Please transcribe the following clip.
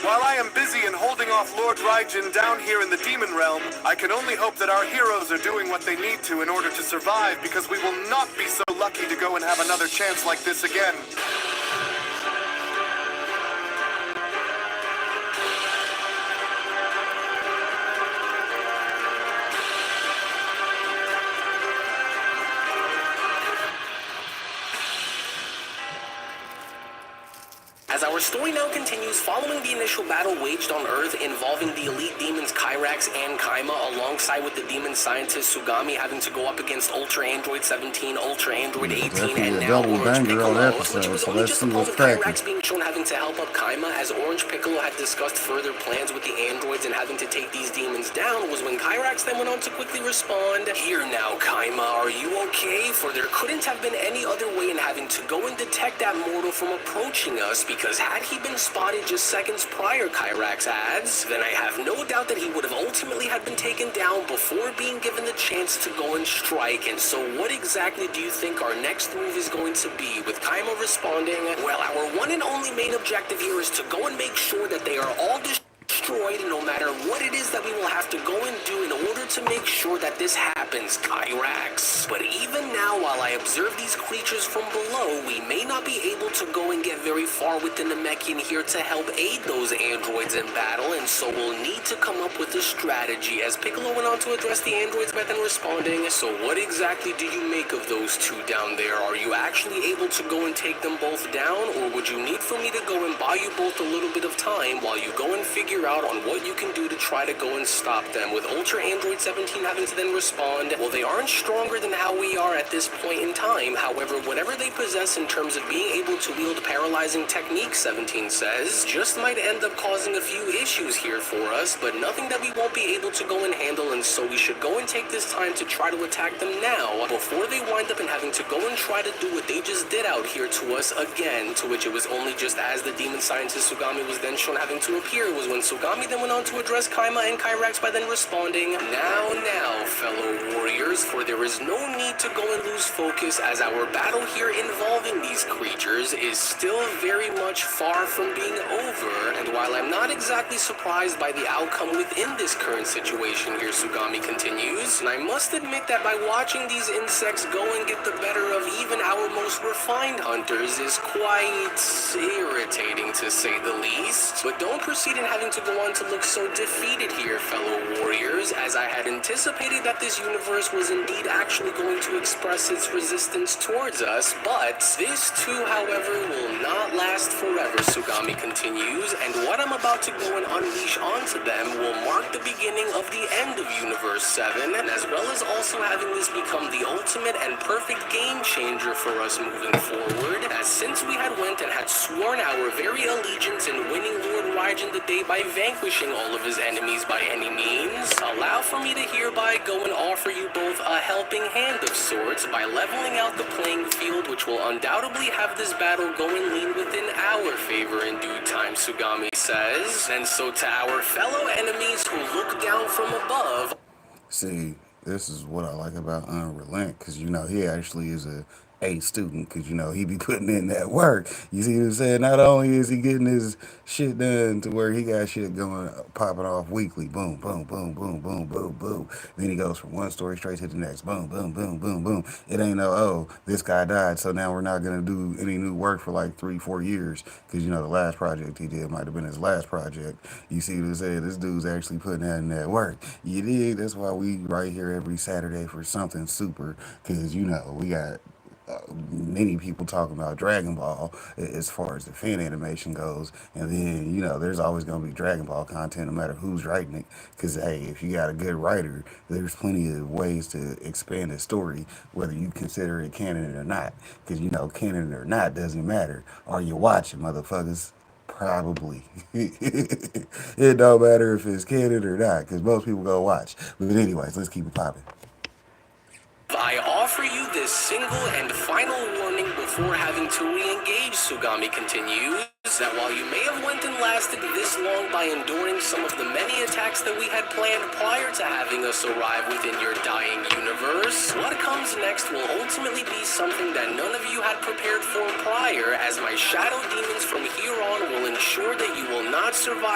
While I am busy in holding off Lord Raijin down here in the Demon Realm, I can only hope that our heroes are doing what they need to in order to survive, because we will not be so lucky to go and have another chance like this again. As our story now continues, following the initial battle waged on Earth involving the elite demons Kyrax and Kaima, alongside with the demon scientist Sugami having to go up against Ultra Android 17, Ultra Android 18, and now Orange Piccolo, which was only just a part of Kyrax being shown having to help up Kaima, as Orange Piccolo had discussed further plans with the androids and having to take these demons down, was when Kyrax then went on to quickly respond, "Here now, Kaima, are you okay? For there couldn't have been any other way in having to go and detect that mortal from approaching us, because had he been spotted just seconds prior," Kyrax adds, "then I have no doubt that he would have ultimately had been taken down before being given the chance to go and strike. And so what exactly do you think our next move is going to be?" With Kaima responding, "Well, our one and only main objective here is to go and make sure that they are all destroyed, no matter what it is that we will have to go and do in order to make sure that this happens, Kyrax. But even now, while I observe these creatures from below, we may not be able to go and get very far with the Namekian here to help aid those androids in battle, and so we'll need to come up with a strategy." As Piccolo went on to address the androids by then responding, "So what exactly do you make of those two down there? Are you actually able to go and take them both down, or would you need for me to go and buy you both a little bit of time while you go and figure out on what you can do to try to go and stop them?" With Ultra Android 17 having to then respond, "Well, they aren't stronger than how we are at this point in time. However, whatever they possess in terms of being able to wield paralyzing techniques," 17 says, "just might end up causing a few issues here for us, but nothing that we won't be able to go and handle, and so we should go and take this time to try to attack them now before they wind up in having to go and try to do what they just did out here to us again." To which it was only just as the demon scientist Sugami was then shown having to appear was when Sugami then went on to address Kaima and Kyrax by then responding, Now, fellow warriors, for there is no need to go and lose focus, as our battle here involving these creatures is still very much far from being over. And while I'm not exactly surprised by the outcome within this current situation here," Sugami continues, "and I must admit that by watching these insects go and get the better of even our most refined hunters is quite irritating, to say the least. But don't proceed in having to go on to look so defeated here, fellow warriors, as I had anticipated that this universe was indeed actually going to express its resistance towards us, but this too, however, will not last forever," Sugami continues, "and what I'm about to go and unleash onto them will mark the beginning of the end of Universe 7, and as well as also having this become the ultimate and perfect game changer for us moving forward, as since we had went and had sworn our very allegiance in winning Lord Raijin the day by vanquishing all of his enemies by any means, allow for me to hereby go and offer you both a helping hand of sorts by leveling out the playing field, which will undoubtedly have this battle go and lean within our favor in due time," Sugami says. "And so to our fellow enemies who look down from above..." See, this is what I like about Unrelent, because, you know, he actually is a student, because, you know, he be putting in that work. You see what I'm saying? Not only is he getting his shit done to where he got shit going, popping off weekly, boom, boom, boom, boom, boom, boom, boom. Then he goes from one story straight to the next, boom, boom, boom, boom, boom. It ain't no, oh, this guy died, so now we're not going to do any new work for like 3-4 years, because, you know, the last project he did might have been his last project. You see what I'm saying? This dude's actually putting that in that work. You dig? That's why we right here every Saturday for something super, because, you know, we got many people talking about Dragon Ball as far as the fan animation goes, and then, you know, there's always going to be Dragon Ball content no matter who's writing it, because, hey, if you got a good writer, there's plenty of ways to expand a story, whether you consider it canon or not, because, you know, canon or not doesn't matter. Are you watching, motherfuckers? Probably. It don't matter if it's canon or not, because most people go watch. But anyways, let's keep it popping. "I offer you this single and final warning before having to re-engage," Sugami continues, "that while you may have went and lasted this long by enduring some of the many attacks that we had planned prior to having us arrive within your dying universe, what comes next will ultimately be something that none of you had prepared for prior, as my shadow demons from here on will ensure that you will not survive